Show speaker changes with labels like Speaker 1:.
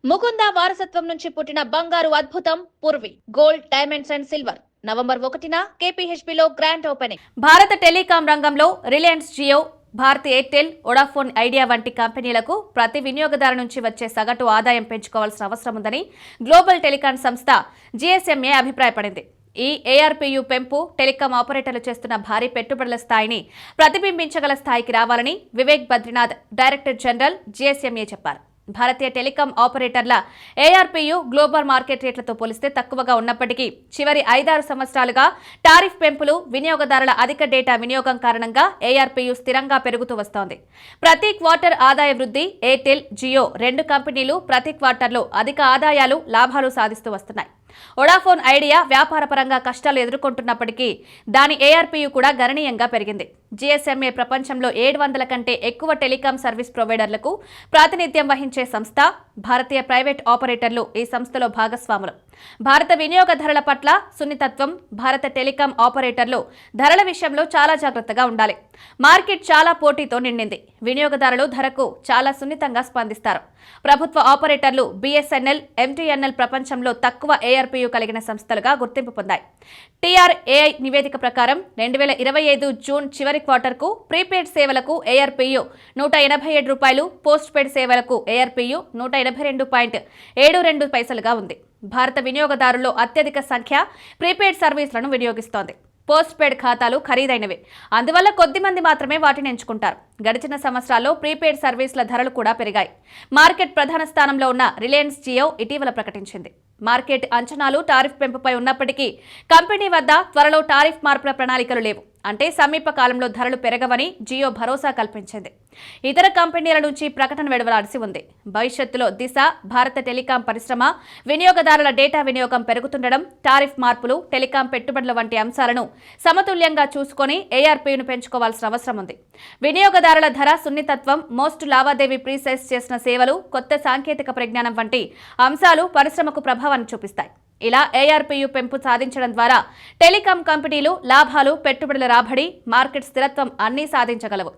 Speaker 1: ముకుంద వారసత్వం నుంచి పుట్టిన బంగారు అద్భుతం Purvi gold diamonds and silver November 1న కేపీహెచ్బీలో గ్రాండ్ ఓపెనింగ్. భారత టెలికాం రంగంలో Reliance Jio, Bharat Airtel, Vodafone Idea వంటి కంపెనీలకు ప్రతి వినియోగదారు నుంచి వచ్చే సగటు ఆదాయం పెంచుకోవాల్సిన అవసరం ఉందని గ్లోబల్ టెలికాం సంస్థ జీఎస్ఎంఏ అభిప్రాయపడింది. ఈ ఏఆర్పీయూ పెంపు టెలికాం ఆపరేటర్లు చేస్తున్న భారీ పెట్టుబడుల స్థాయిని ప్రతిబింబించగల స్థాయికి రావాలని Vivek Badrinath, director general GSMA చెప్పారు. భారతీయ టెలికాం ఆపరేటర్ల ఏఆర్పీయూ గ్లోబల్ మార్కెట్ రేట్లతో పోలిస్తే తక్కువగా ఉన్నప్పటికీ చివరి 5-6 సంవత్సరాలుగా టారిఫ్ పెంపులు, వినియోగదారుల అధిక డేటా వినియోగం కారణంగా ఏఆర్పీయూ స్థిరంగా పెరుగుతూ వస్తోంది. ప్రతి క్వార్టర్ ఆదాయ వృద్ధి ఎయిర్టెల్, జియో రెండు కంపెనీలు ప్రతి క్వార్టర్లో అధిక ఆదాయాలు, లాభాలు సాధిస్తూ వస్తున్నాయి. వొడాఫోన్ ఐడియా వ్యాపారపరంగా కష్టాలు ఎదుర్కొంటున్నప్పటికీ దాని ఏఆర్పీయూ కూడా గణనీయంగా పెరిగింది. జీఎస్ఎంఏ ప్రపంచంలో 700 కంటే ఎక్కువ టెలికాం సర్వీస్ ప్రొవైడర్లకు ప్రాతినిధ్యం వహించే సంస్థ. భారతీయ ప్రైవేట్ ఆపరేటర్లు ఈ సంస్థలో భాగస్వాములు. భారత వినియోగదారుల పట్ల సున్నితత్వం. భారత టెలికాం ఆపరేటర్లు ధరల విషయంలో చాలా జాగ్రత్తగా ఉండాలి. మార్కెట్ చాలా పోటీతో నిండింది. వినియోగదారులు ధరకు చాలా సున్నితంగా స్పందిస్తారు. ప్రభుత్వ ఆపరేటర్లు బిఎస్ఎన్ఎల్, ఎంటీఎన్ఎల్ ప్రపంచంలో తక్కువ ఏఆర్పీయూ కలిగిన సంస్థలుగా గుర్తింపు పొందాయి. టీఆర్ఏఐ నివేదిక ప్రకారం 2025 జూన్ చివరి క్వార్టర్కు ప్రీపెయిడ్ సేవలకు ఏఆర్పీయూ ₹187, పోస్ట్ పెయిడ్ సేవలకు ఏఆర్పీయూ ₹182.72 ఉంది. భారత వినియోగదారుల్లో అత్యధిక సంఖ్య ప్రీపెయిడ్ సర్వీసులను వినియోగిస్తోంది. పోస్ట్ పెయిడ్ ఖాతాలు ఖరీదైనవి, అందువల్ల కొద్ది మంది మాత్రమే వాటిని ఎంచుకుంటారు. గడిచిన సంవత్సరాల్లో ప్రీపెయిడ్ సర్వీసుల ధరలు కూడా పెరిగాయి. మార్కెట్ ప్రధాన స్థానంలో ఉన్న రిలయన్స్ జియో ఇటీవల ప్రకటించింది. మార్కెట్ అంచనాలు టారిఫ్ పెంపుపై ఉన్నప్పటికీ కంపెనీ వద్ద త్వరలో టారిఫ్ మార్పుల ప్రణాళికలు లేవు. అంటే సమీప కాలంలో ధరలు పెరగవని జియో భరోసా కల్పించింది. ఇతర కంపెనీల నుంచి ప్రకటన వెలువడాల్సి ఉంది. భవిష్యత్తులో దిశ, భారత టెలికాం పరిశ్రమ, వినియోగదారుల డేటా వినియోగం పెరుగుతుండడం, టారిఫ్ మార్పులు, టెలికాం పెట్టుబడుల వంటి అంశాలను సమతుల్యంగా చూసుకొని ఏఆర్పీను పెంచుకోవాల్సిన అవసరం ఉంది. వినియోగదారుల ధర, సున్నితత్వం, మోస్ట్ లావాదేవీ ప్రీసైజ్ చేసిన సేవలు, కొత్త సాంకేతిక పరిజ్ఞానం వంటి అంశాలు పరిశ్రమకు ప్రభావాన్ని చూపిస్తాయి. ఇలా ఏఆర్పీయూ పెంపు సాధించడం ద్వారా టెలికాం కంపెనీలు లాభాలు, పెట్టుబడుల రాబడి, మార్కెట్ స్థిరత్వం అన్నీ సాధించగలవు.